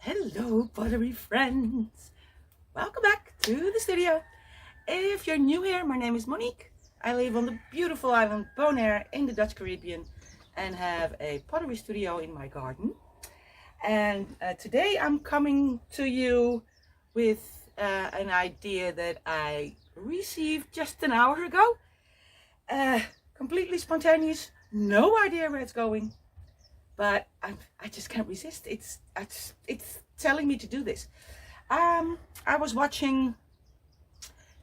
Hello pottery friends, welcome back to the studio. If you're new here, my name is Monique. I live on the beautiful island Bonaire in the Dutch Caribbean and have a pottery studio in my garden. And today I'm coming to you with an idea that I received just an hour ago. Completely spontaneous, no idea where it's going. But I just can't resist. It's telling me to do this. I was watching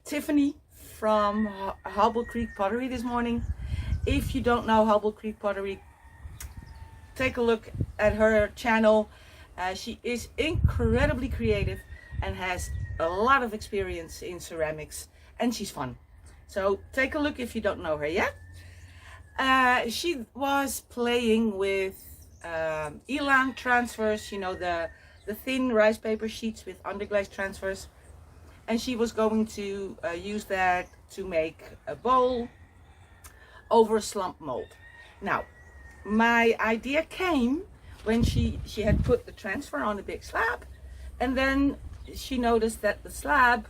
Tiffany from Hobble Creek Pottery this morning. If you don't know Hobble Creek Pottery, take a look at her channel. She is incredibly creative and has a lot of experience in ceramics, and she's fun. So take a look if you don't know her yet. She was playing with elan transfers, you know, the thin rice paper sheets with underglaze transfers, and she was going to use that to make a bowl over a slump mold. Now my idea came when she had put the transfer on a big slab, and then she noticed that the slab,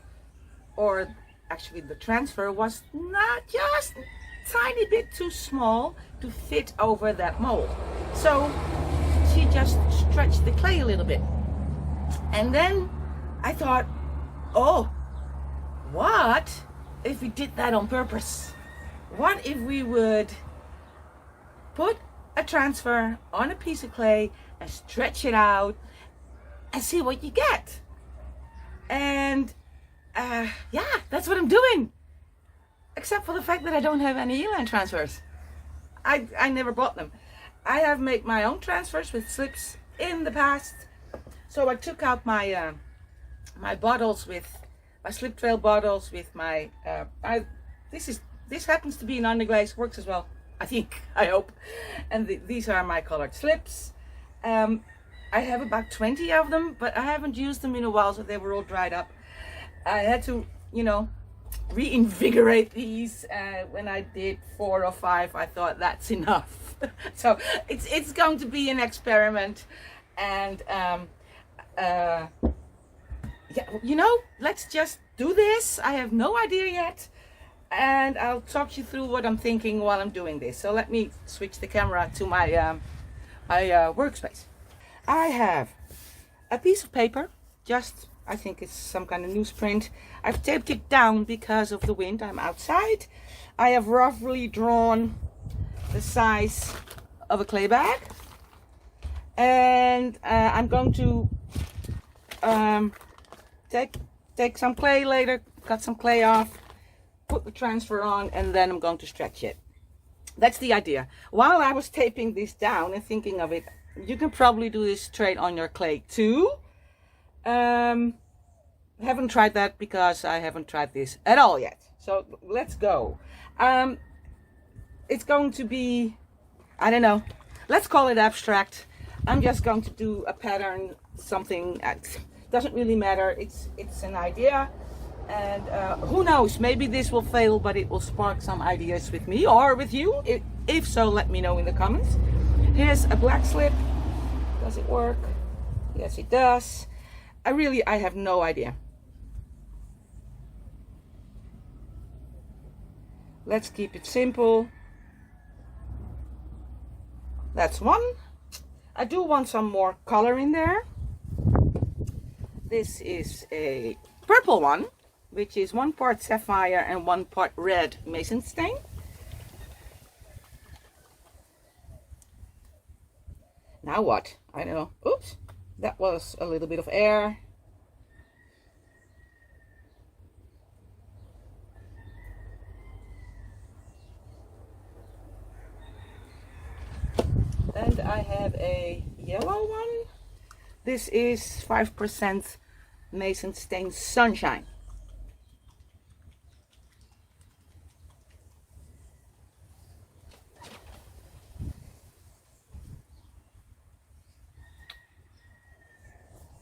or actually the transfer, was not just tiny bit too small to fit over that mold. So she just stretched the clay a little bit. And then I thought, oh, what if we did that on purpose? What if we would put a transfer on a piece of clay and stretch it out and see what you get? And yeah, that's what I'm doing. Except for the fact that I don't have any elan transfers. I never bought them. I have made my own transfers with slips in the past. So I took out my my bottles, with my slip trail bottles, with my this happens to be an underglaze, works as well, I think, I hope. And these are my colored slips. I have about 20 of them, but I haven't used them in a while, so they were all dried up. I had to, you know, reinvigorate these. When I did 4 or 5, I thought that's enough. So it's going to be an experiment, and yeah, you know, let's just do this. I have no idea yet, and I'll talk you through what I'm thinking while I'm doing this. So let me switch the camera to my my workspace. I have a piece of paper, just, I think it's some kind of newsprint. I've taped it down because of the wind. I'm outside. I have roughly drawn the size of a clay bag, and I'm going to take some clay later, cut some clay off, put the transfer on, and then I'm going to stretch it. That's the idea. While I was taping this down and thinking of it, you can probably do this straight on your clay too. Haven't tried that because I haven't tried this at all yet. So let's go. It's going to be, I don't know, let's call it abstract. I'm just going to do a pattern, something, doesn't really matter. It's an idea, and who knows, maybe this will fail, but it will spark some ideas with me or with you. If so, let me know in the comments. Here's a black slip. Does it work? Yes, it does. I have no idea. Let's keep it simple. That's one. I do want some more color in there. This is a purple one, which is 1 part sapphire and 1 part red mason stain. Now what? I don't know. Oops, that was a little bit of air. And I have a yellow one. This is 5% mason stain sunshine.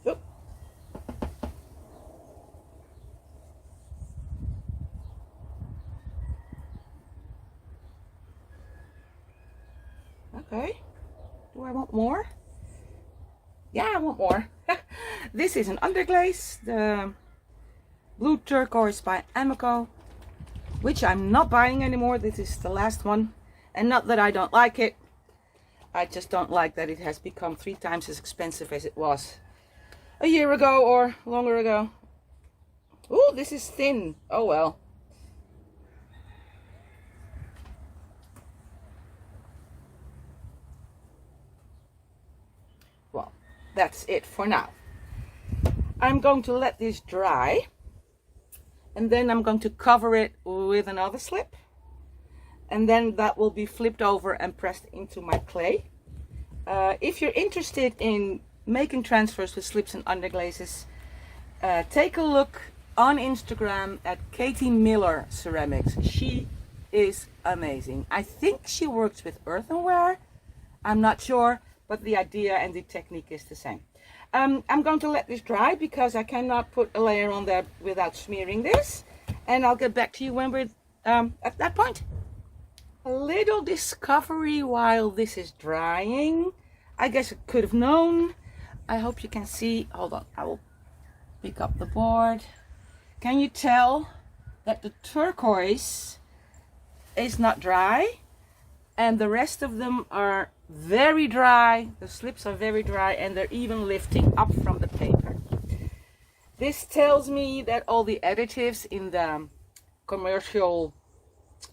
Oop. Okay. Do I want more? Yeah, I want more. This is an underglaze, the blue turquoise by Amico, which I'm not buying anymore. This is the last one, and not that I don't like it, I just don't like that it has become 3 times as expensive as it was a year ago or longer ago. Oh, this is thin. Oh well. Well, that's it for now. I'm going to let this dry, and then I'm going to cover it with another slip, and then that will be flipped over and pressed into my clay. If you're interested in making transfers with slips and underglazes, take a look on Instagram at Katie Miller Ceramics. She is amazing. I think she works with earthenware. I'm not sure, but the idea and the technique is the same. I'm going to let this dry because I cannot put a layer on that without smearing this, and I'll get back to you when we're at that point. A little discovery while this is drying. I guess I could have known. I hope you can see. Hold on, I will pick up the board. Can you tell that the turquoise is not dry and the rest of them are very dry? The slips are very dry, and they're even lifting up from the paper. This tells me that all the additives in the commercial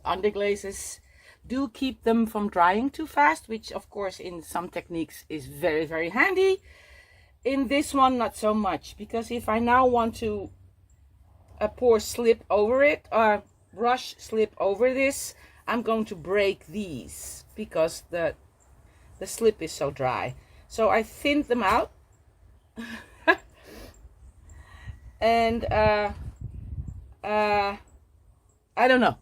underglazes do keep them from drying too fast, which of course in some techniques is very, very handy. In this one, not so much, because if I now want to pour slip over it, or brush slip over this, I'm going to break these because the slip is so dry. So I thinned them out. And I don't know.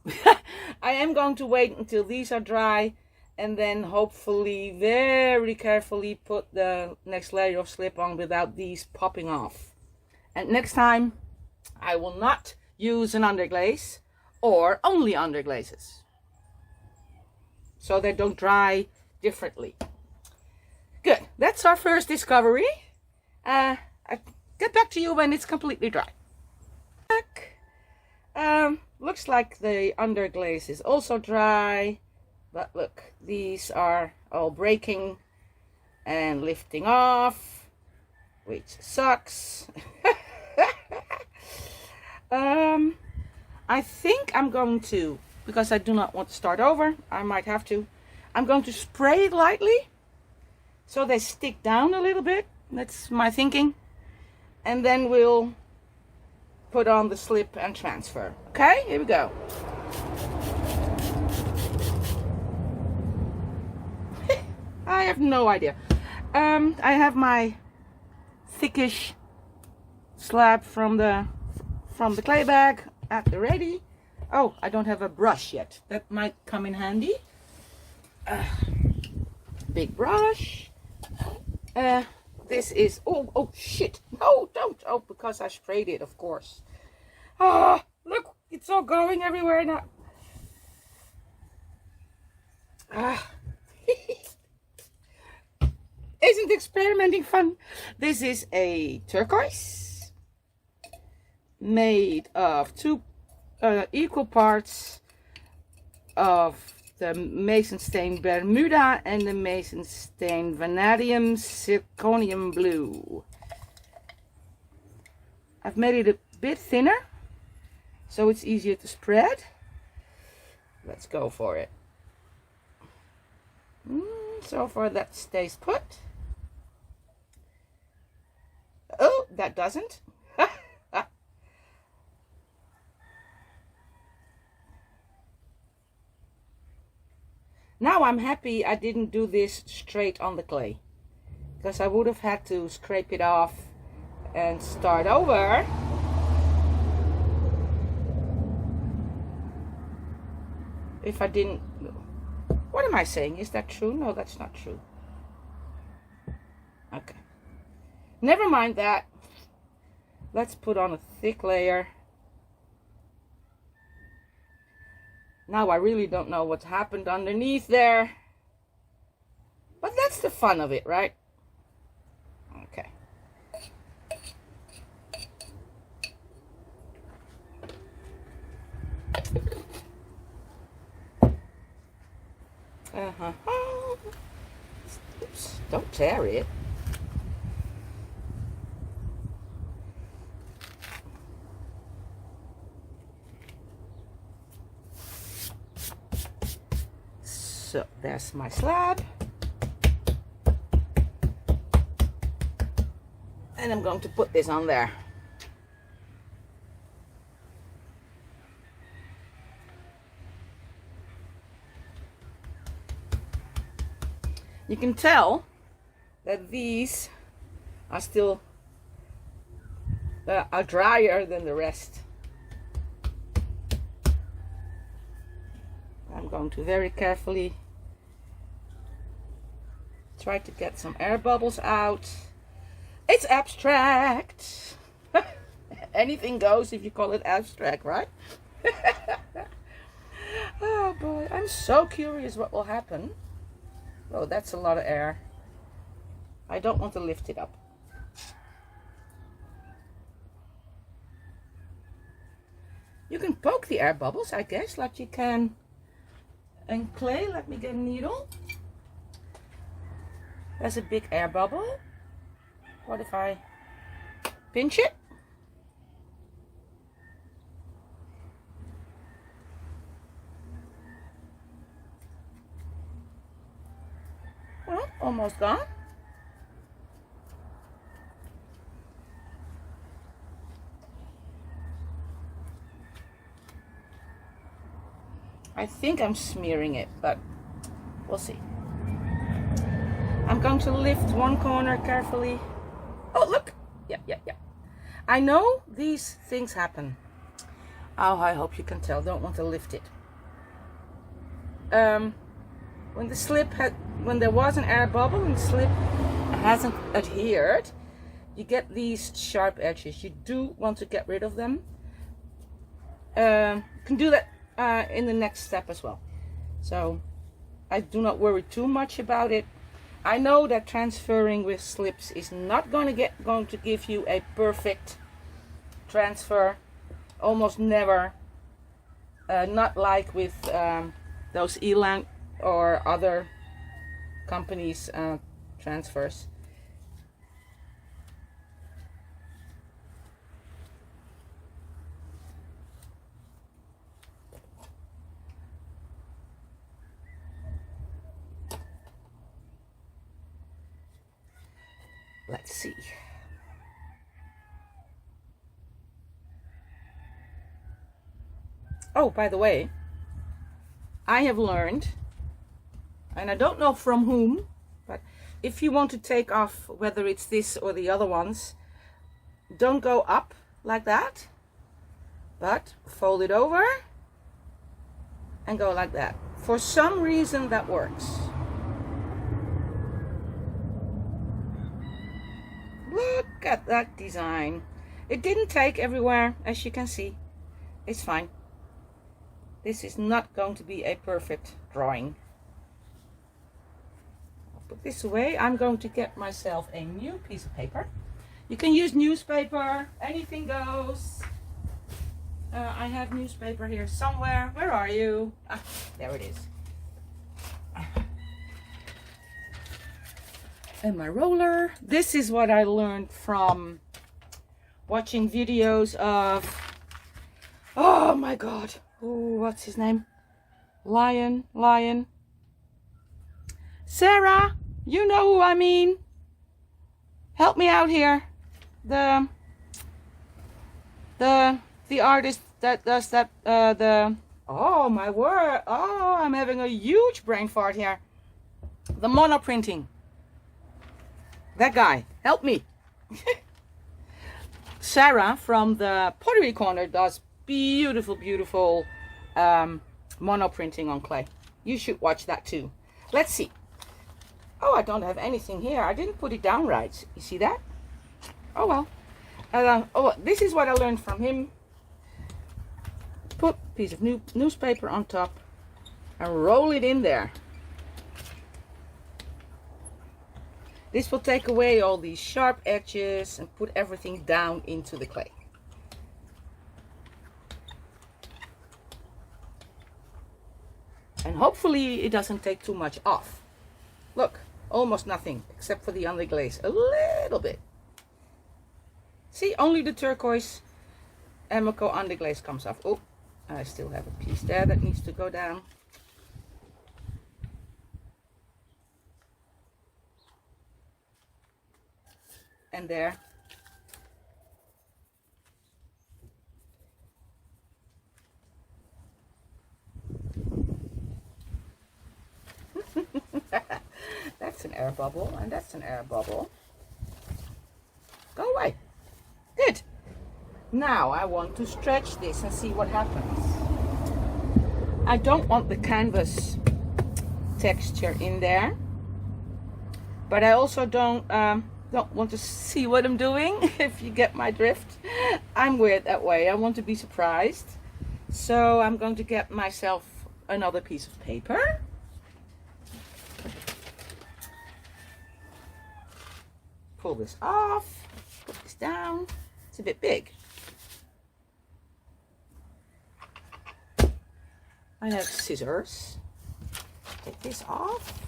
I am going to wait until these are dry, and then hopefully very carefully put the next layer of slip on without these popping off. And next time I will not use an underglaze or only underglazes, so they don't dry differently. Good, that's our first discovery. I'll get back to you when it's completely dry. Looks like the underglaze is also dry, but look, these are all breaking and lifting off, which sucks. I think I'm going to, because I do not want to start over, I might have to, I'm going to spray it lightly so they stick down a little bit. That's my thinking. And then we'll put on the slip and transfer. Okay, here we go. I have no idea. I have my thickish slab from the clay bag at the ready. Oh, I don't have a brush yet. That might come in handy. Big brush. This is, oh shit, no, don't. Oh, because I sprayed it, of course. Ah, look, it's all going everywhere now. Isn't experimenting fun? This is a turquoise made of 2 equal parts of the Mason Stain Bermuda and the Mason Stain Vanadium Zirconium Blue. I've made it a bit thinner so it's easier to spread. Let's go for it. So far that stays put. Oh, that doesn't. Now I'm happy I didn't do this straight on the clay, because I would have had to scrape it off and start over. If I didn't. What am I saying? Is that true? No, that's not true. Okay. Never mind that. Let's put on a thick layer. Now I really don't know what's happened underneath there. But that's the fun of it, right? Okay. tear it. So there's my slab. And I'm going to put this on there. You can tell that these are still are drier than the rest. I'm going to very carefully try to get some air bubbles out. It's abstract. Anything goes if you call it abstract, right? Oh boy, I'm so curious what will happen. Oh, that's a lot of air. I don't want to lift it up. You can poke the air bubbles, I guess, like you can in clay. Let me get a needle. There's a big air bubble. What if I pinch it? Well, almost gone. I think I'm smearing it, but we'll see. I'm going to lift one corner carefully. Oh, look. Yeah. I know these things happen. Oh, I hope you can tell. Don't want to lift it. When the slip when there was an air bubble and the slip hasn't adhered, you get these sharp edges. You do want to get rid of them. You can do that in the next step as well. So I do not worry too much about it. I know that transferring with slips is not going to give you a perfect transfer. Almost never. Not like with those Elan or other companies' transfers. Let's see. Oh, by the way, I have learned, and I don't know from whom, but if you want to take off, whether it's this or the other ones, don't go up like that, but fold it over and go like that. For some reason that works. Look at that design. It didn't take everywhere, as you can see. It's fine. This is not going to be a perfect drawing. I'll put this away. I'm going to get myself a new piece of paper. You can use newspaper, anything goes. I have newspaper here somewhere. Where are you? Ah, there it is. And my roller. This is what I learned from watching videos of, oh my god, oh, what's his name? Lion. Sarah, you know who I mean. Help me out here. The artist that does that, oh my word, oh, I'm having a huge brain fart here. The mono printing. That guy, help me. Sarah from the Pottery Corner does beautiful mono printing on clay. You should watch that too. Let's see. Oh, I don't have anything here. I didn't put it down right. You see that? Oh well. Oh, this is what I learned from him. Put a piece of newspaper on top and roll it in there. This will take away all these sharp edges and put everything down into the clay. And hopefully it doesn't take too much off. Look, Almost nothing, except for the underglaze. A little bit. See, only the turquoise Emiko underglaze comes off. Oh, I still have a piece there that needs to go down. And there. That's an air bubble, and that's an air bubble. Go away. Good. Now I want to stretch this and see what happens. I don't want the canvas texture in there, but I also don't want to see what I'm doing, if you get my drift. I'm weird that way. I want to be surprised. So I'm going to get myself another piece of paper. Pull this off, put this down. It's a bit big. I have scissors. Take this off.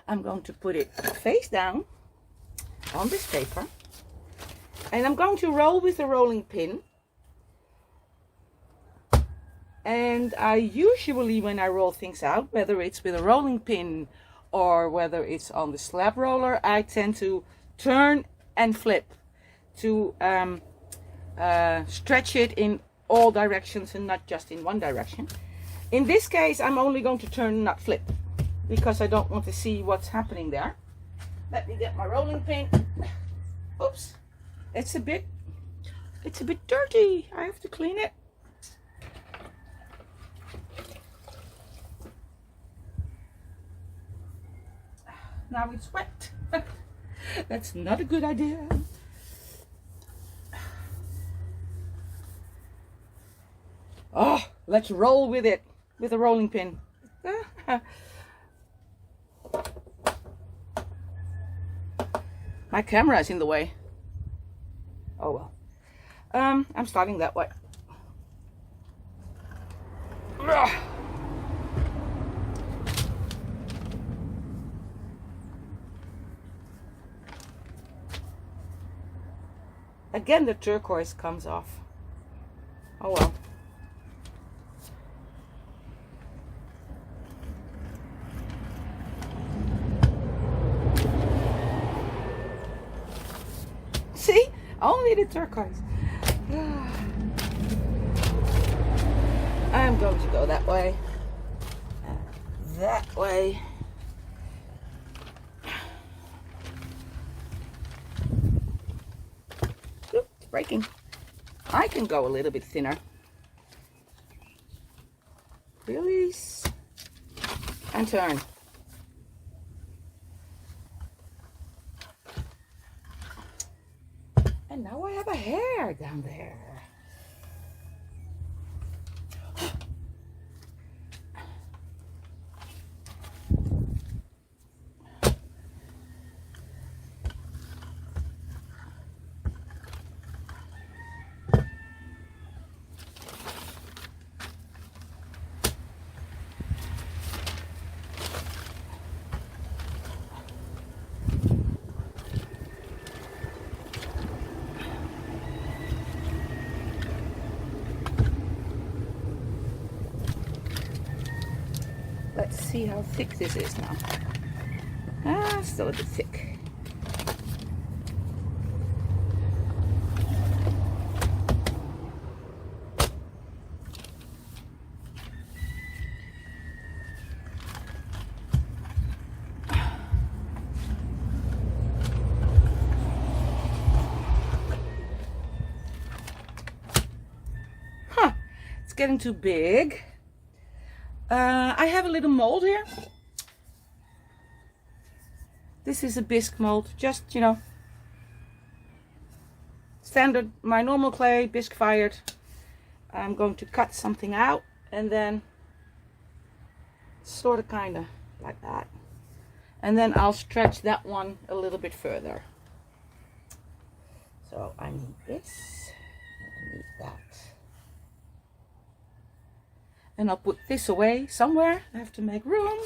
I'm going to put it face down on this paper, and I'm going to roll with a rolling pin. And I usually, when I roll things out, whether it's with a rolling pin or whether it's on the slab roller, I tend to turn and flip to stretch it in all directions and not just in one direction. In this case, I'm only going to turn, not flip, because I don't want to see what's happening there. Let me get my rolling pin. Oops, it's a bit dirty. I have to clean it. Now it's wet. That's not a good idea. Oh, let's roll with it with a rolling pin. My camera is in the way. Oh well. I'm starting that way. Again, the turquoise comes off. Oh well. See? Only the turquoise. I'm going to go that way. That way. Breaking. I can go a little bit thinner. Release and turn. And now I have a hair down there. Let's see how thick this is now. Ah, still a bit thick. Huh, it's getting too big. I have a little mold here. This is a bisque mold, just, you know, standard, my normal clay, bisque fired. I'm going to cut something out and then sort of kind of like that. And then I'll stretch that one a little bit further. So I need this, I need that. And I'll put this away somewhere. I have to make room.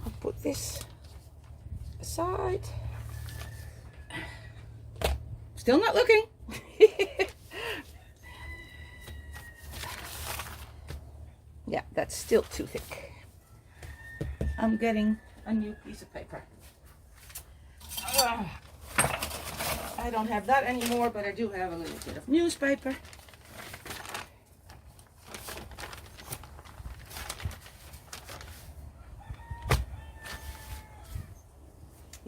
I'll put this aside. Still not looking. Yeah, that's still too thick. I'm getting a new piece of paper. I don't have that anymore, but I do have a little bit of newspaper.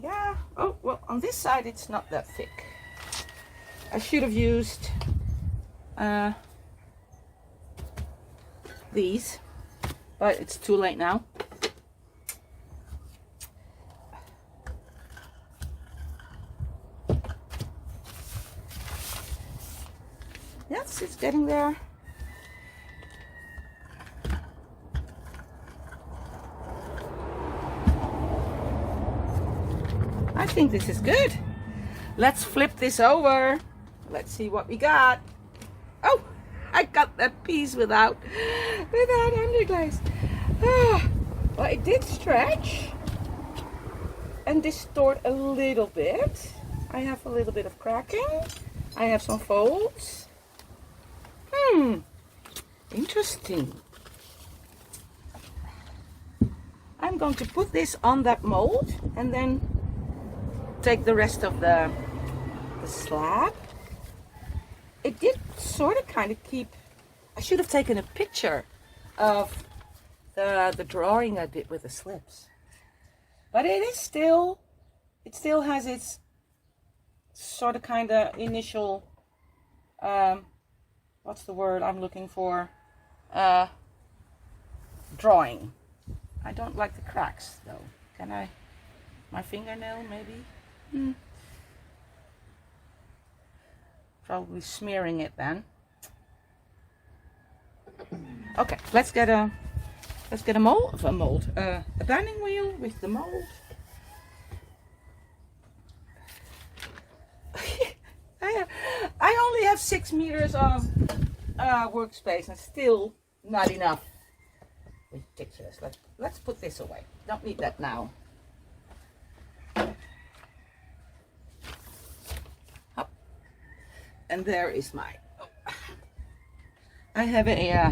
Yeah, oh, well, on this side it's not that thick. I should have used these, but it's too late now. Yes, it's getting there. I think this is good. Let's flip this over. Let's see what we got. Oh, I got that piece without underglaze. Well, it did stretch and distort a little bit. I have a little bit of cracking. I have some folds. Interesting. I'm going to put this on that mold and then take the rest of the slab. It did sort of kind of keep, I should have taken a picture of the drawing I did with the slips. But it is still, it still has its sort of kind of initial, what's the word I'm looking for? Drawing. I don't like the cracks though. Can I? My fingernail maybe? Probably smearing it then. Okay, let's get a mold, a banding wheel with the mold. I only have 6 meters of workspace and still not enough. Ridiculous. Let's put this away. Don't need that now. Up. And there is my. I have a.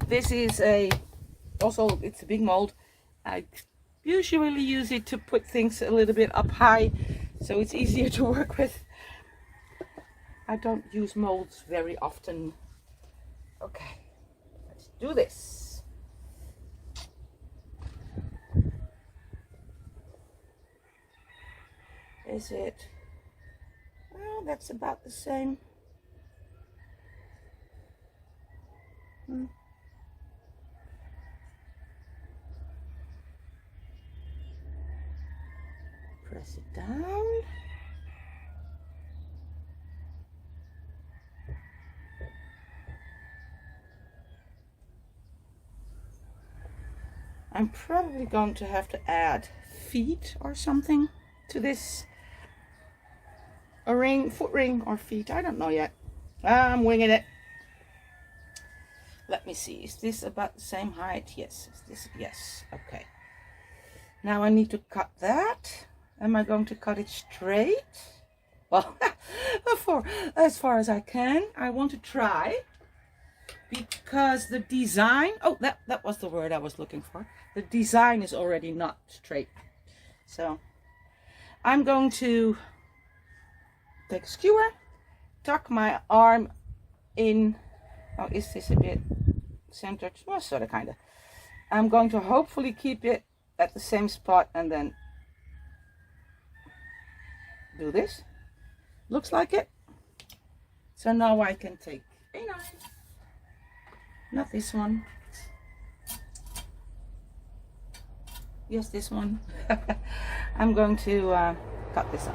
This is also it's a big mold. I usually use it to put things a little bit up high, so it's easier to work with. I don't use molds very often. Okay, let's do this. Is it? Well, that's about the same. Press it down. I'm probably going to have to add feet or something to this. A ring, foot ring or feet, I don't know yet. I'm winging it. Let me see, is this about the same height? Yes, is this, yes, okay. Now I need to cut that. Am I going to cut it straight? Well, as far as I can. I want to try, because the design, oh, that was the word I was looking for. The design is already not straight. So I'm going to take a skewer, tuck my arm in. Oh, is this a bit centered? Well, sort of, kind of. I'm going to hopefully keep it at the same spot and then do this. Looks like it. So now I can take a knife. Not this one. Yes, this one. I'm going to cut this off.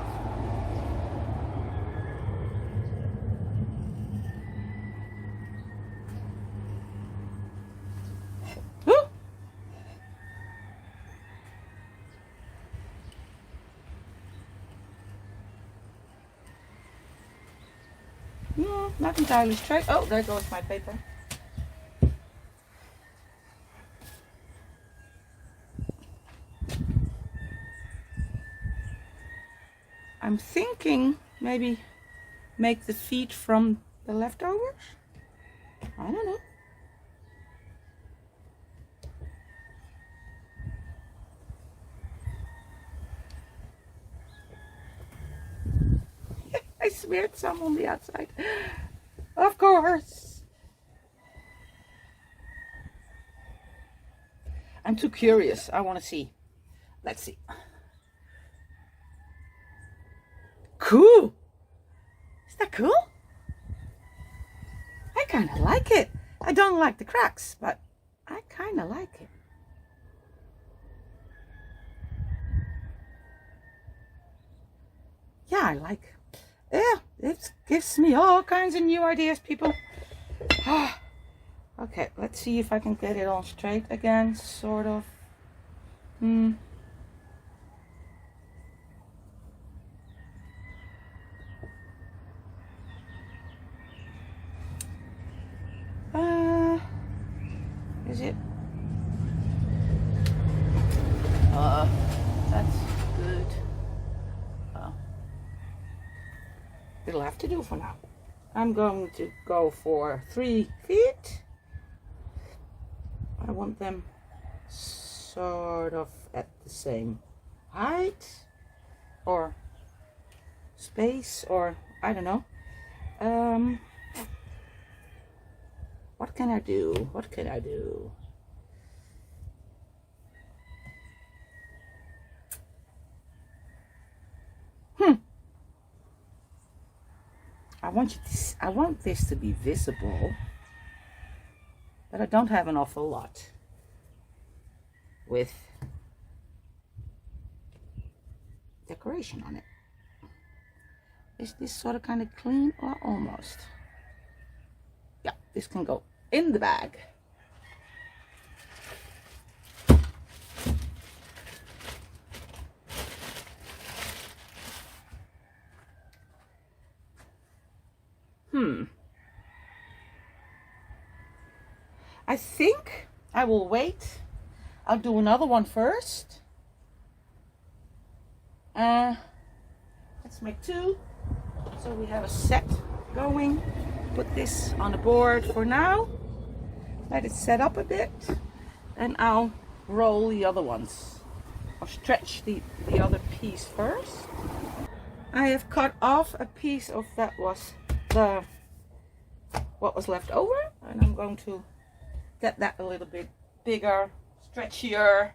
Not entirely straight. Oh, there goes my paper. I'm thinking maybe make the feet from the leftovers. I don't know. I smeared some on the outside. Of course. I'm too curious. I want to see. Let's see. Cool. Is that cool? I kind of like it. I don't like the cracks, but I kind of like it. Yeah, I like it. Yeah, it gives me all kinds of new ideas, people. Okay, let's see if I can get it all straight again, sort of. Is it? That's good. It'll have to do for now. I'm going to go for 3 feet. I want them sort of at the same height or space, or I don't know. What can I do? What can I do? I want this to be visible, but I don't have an awful lot with decoration on it. Is this sort of kind of clean, or almost? Yeah, this can go in the bag. I think I will wait. I'll do another one first. Let's make 2. So we have a set going. Put this on the board for now. Let it set up a bit. And I'll roll the other ones. Or stretch the other piece first. I have cut off a piece of that was what was left over. And I'm going to get that a little bit bigger, stretchier.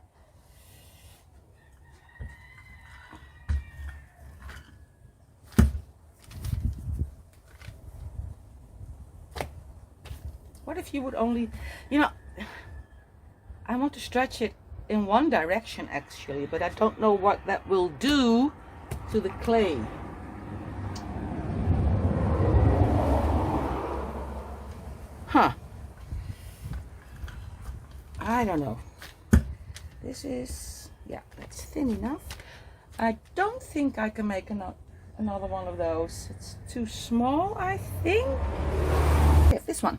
What if you would only, I want to stretch it in one direction actually, but I don't know what that will do to the clay. I don't know. This is, yeah, that's thin enough. I don't think I can make another one of those. It's too small, I think. Yeah, this one.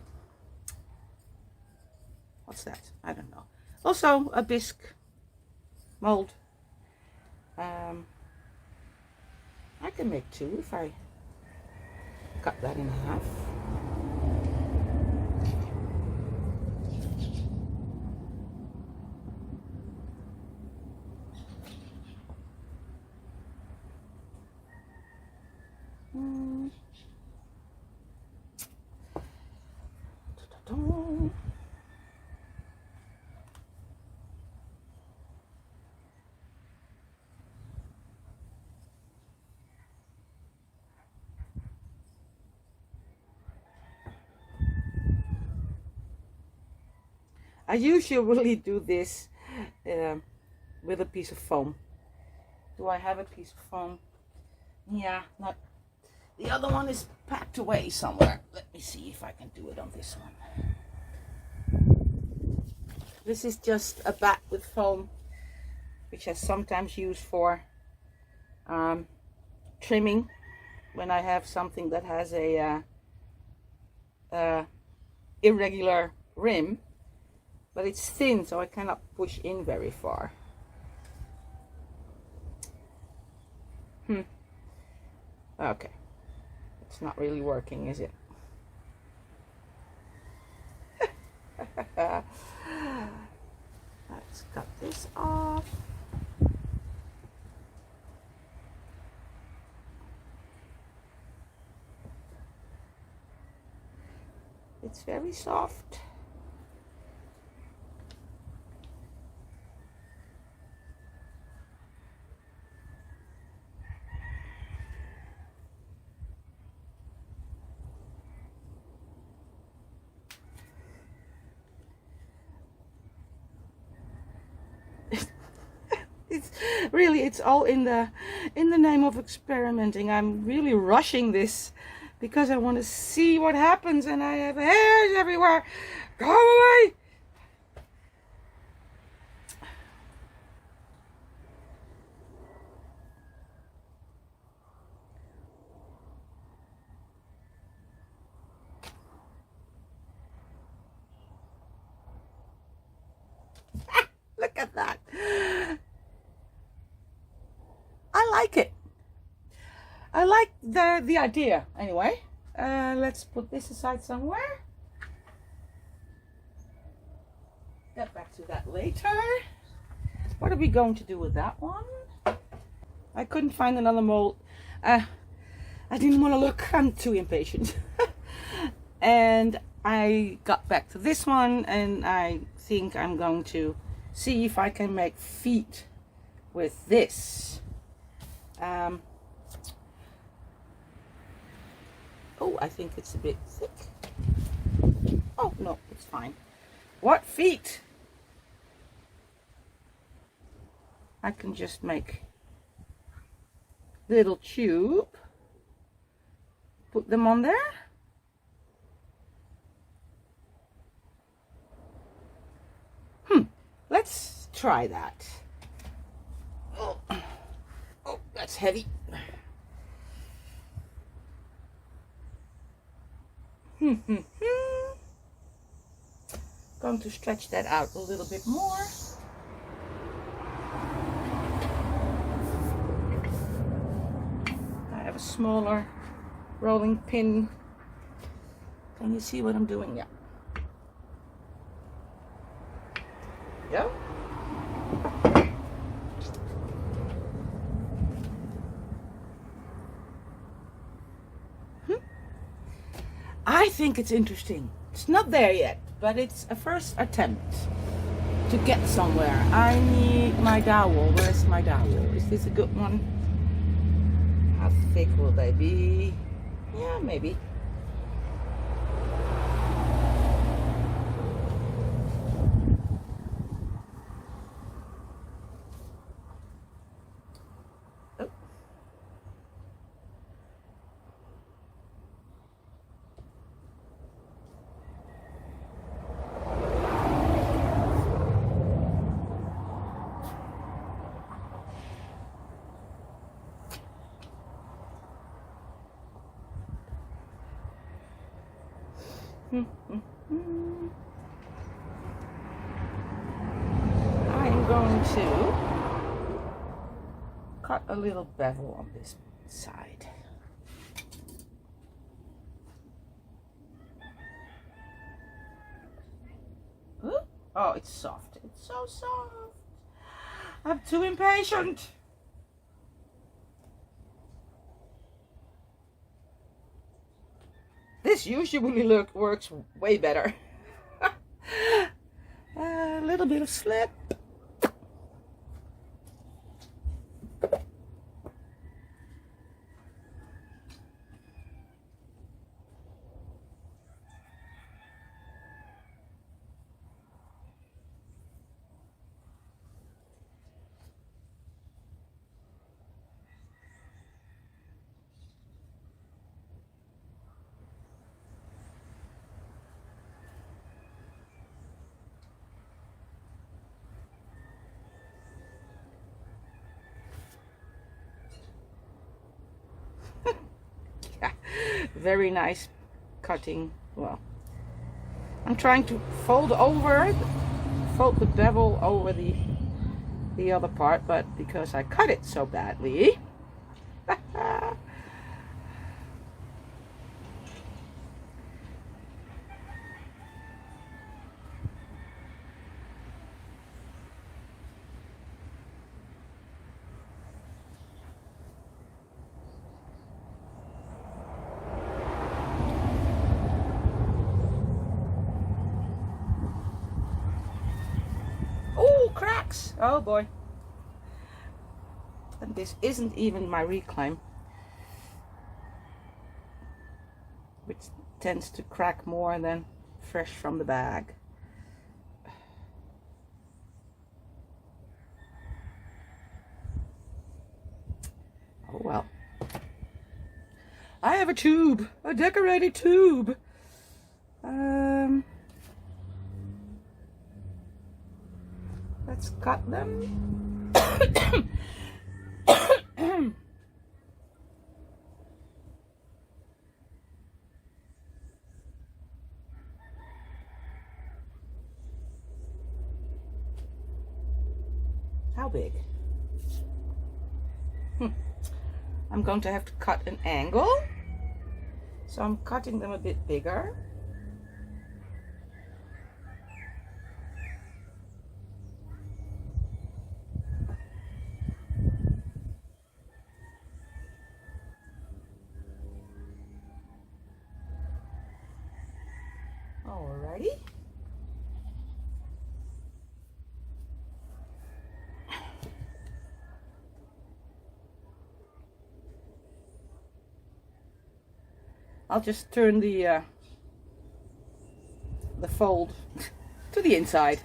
What's that? I don't know. Also a bisque mold. I can make 2 if I cut that in half. I usually do this with a piece of foam. Do I have a piece of foam? Yeah, not. The other one is packed away somewhere. Let me see if I can do it on this one. This is just a bat with foam, which I sometimes use for trimming when I have something that has a irregular rim, but it's thin, so I cannot push in very far. Okay, it's not really working, is it? Let's cut this off. It's very soft. It's all in the name of experimenting. I'm really rushing this because I want to see what happens, and I have hairs everywhere. Go away. Look at that. I like it. I like the idea anyway. Let's put this aside somewhere. Get back to that later. What are we going to do with that one? I couldn't find another mold. I didn't want to look. I'm too impatient. And I got back to this one, and I think I'm going to see if I can make feet with this. Oh, I think it's a bit thick. Oh, no, it's fine. What feet? I can just make little tube, put them on there. Let's try that. Oh, that's heavy. Going to stretch that out a little bit more. I have a smaller rolling pin. Can you see what I'm doing? Yeah. Yeah. I think it's interesting. It's not there yet, but it's a first attempt to get somewhere. I need my dowel. Where's my dowel? Is this a good one? How thick will they be? Yeah, maybe. I'm going to cut a little bevel on this side. Oh, it's soft. It's so soft. I'm too impatient. This usually works way better. A little bit of slip. Very nice cutting well, I'm trying to fold the bevel over the other part, but because I cut it so badly. Oh, cracks! Oh boy. And this isn't even my reclaim, which tends to crack more than fresh from the bag. Oh well. I have a tube, a decorated tube. Let's cut them. How big? I'm going to have to cut an angle, so I'm cutting them a bit bigger. Alrighty. I'll just turn the fold to the inside.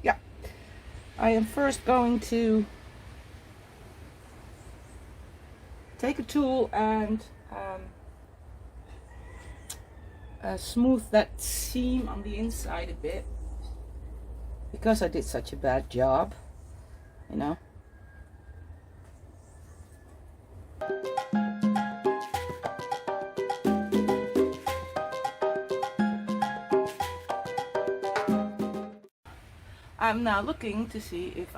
Yeah. I am first going to take a tool and smooth that seam on the inside a bit, because I did such a bad job, you know. I'm now looking to see if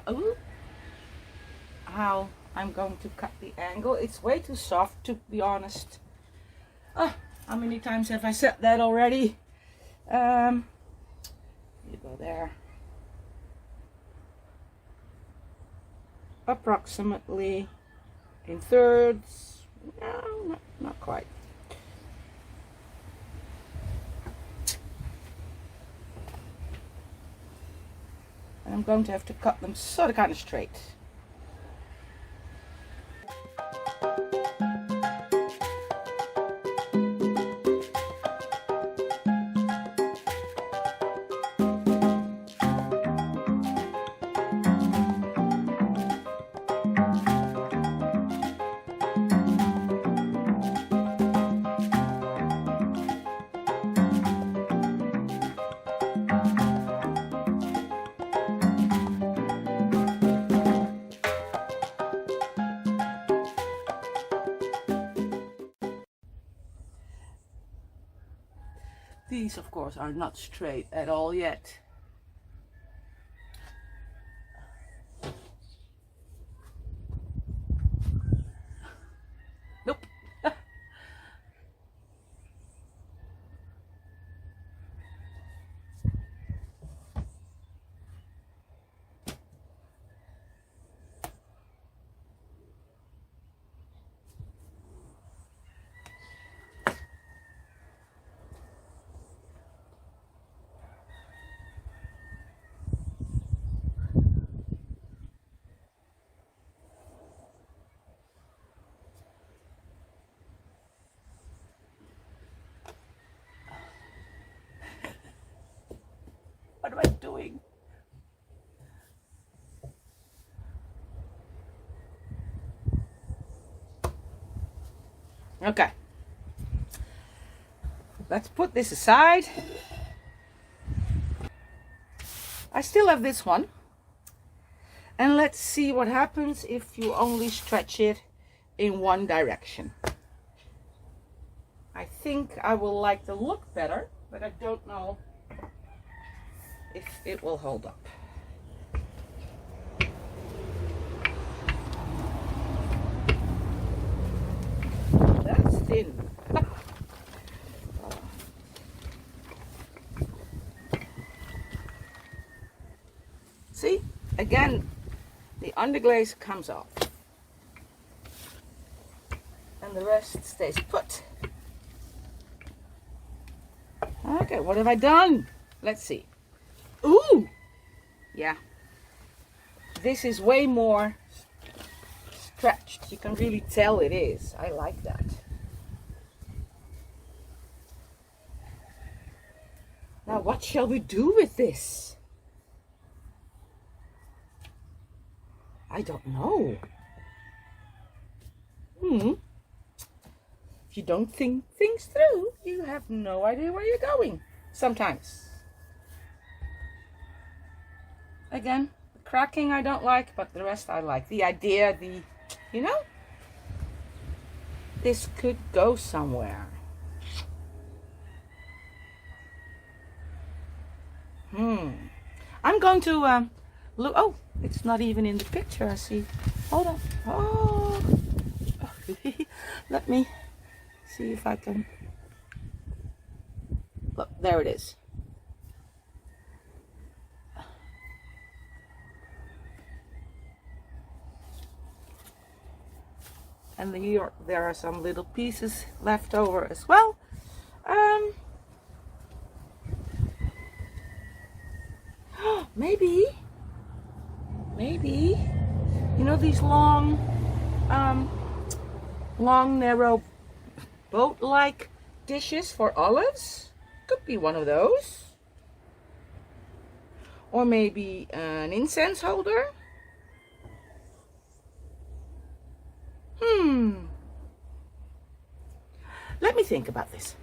how I'm going to cut the angle. It's way too soft, to be honest. How many times have I said that already? You go there. Approximately in thirds. No, not quite. And I'm going to have to cut them sort of kind of straight. These, of course, are not straight at all yet. Nope. What am I doing? Okay. Let's put this aside. I still have this one. And let's see what happens if you only stretch it in one direction. I think I will like the look better, but I don't know if it will hold up. That's thin. See, again, the underglaze comes off and the rest stays put. Okay, what have I done? Let's see. Ooh, yeah, this is way more stretched. You can really tell it is. I like that. Now what shall we do with this? I don't know. If you don't think things through, you have no idea where you're going sometimes. Again, the cracking I don't like, but the rest I like. The idea, you know, this could go somewhere. I'm going to look. Oh, it's not even in the picture. I see. Hold on. Oh, let me see if I can. Look, there it is. And here there are some little pieces left over as well. Maybe, you know these long, narrow boat-like dishes for olives? Could be one of those. Or maybe an incense holder. Let me think about this.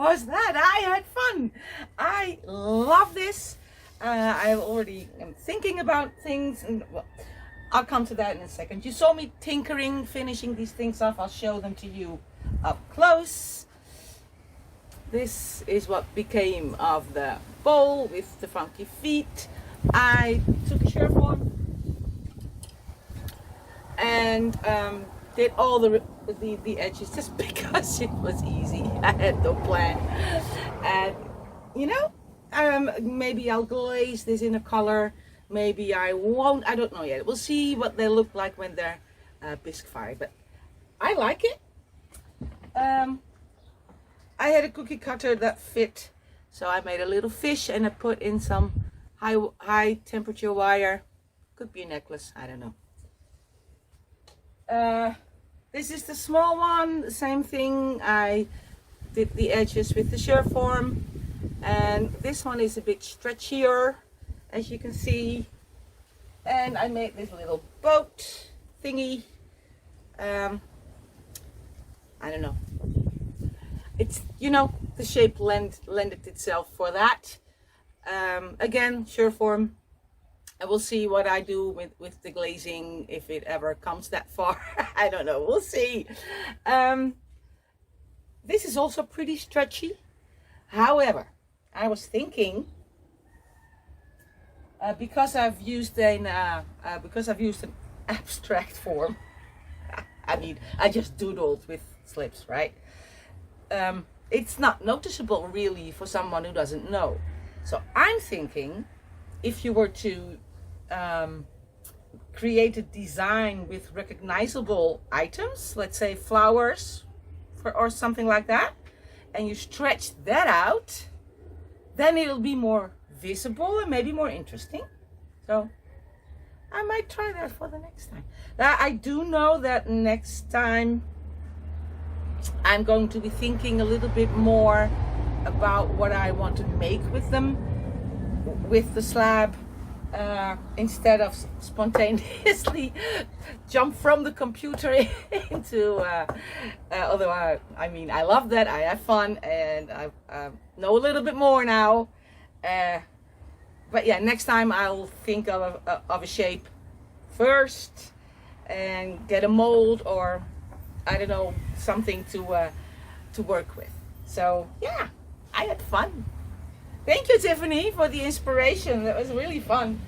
was that? I had fun. I love this. I already am thinking about things, and well, I'll come to that in a second. You saw me tinkering, finishing these things off. I'll show them to you up close. This is what became of the bowl with the funky feet. I took a shirt form and did all the edges just because it was easy. I had no plan, and you know, maybe I'll glaze this in a color, maybe I won't, I don't know yet. We'll see what they look like when they're bisque fired, but I like it. I had a cookie cutter that fit, so I made a little fish and I put in some high temperature wire. Could be a necklace, I don't know. This is the small one, the same thing. I did the edges with the Surform, and this one is a bit stretchier, as you can see. And I made this little boat thingy. I don't know. It's, you know, the shape lended itself for that. Again, Surform. I will see what I do with the glazing, if it ever comes that far. I don't know, we'll see. This is also pretty stretchy. However, I was thinking, because I've used an abstract form. I mean, I just doodled with slips, right? It's not noticeable really for someone who doesn't know. So I'm thinking, if you were to create a design with recognizable items, let's say flowers or something like that, and you stretch that out, then it'll be more visible and maybe more interesting. So I might try that for the next time. I do know that next time I'm going to be thinking a little bit more about what I want to make with them, with the slab, instead of spontaneously jump from the computer into although I mean, I love that, I have fun, and I know a little bit more now, but yeah, next time I'll think of a shape first and get a mold, or I don't know, something to work with. So yeah, I had fun. Thank you, Tiffany, for the inspiration. That was really fun.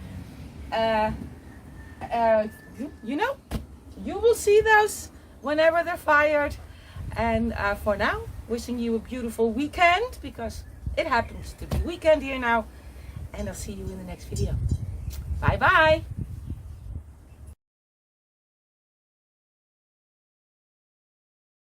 You know, you will see those whenever they're fired. And for now, wishing you a beautiful weekend, because it happens to be weekend here now. And I'll see you in the next video. Bye bye.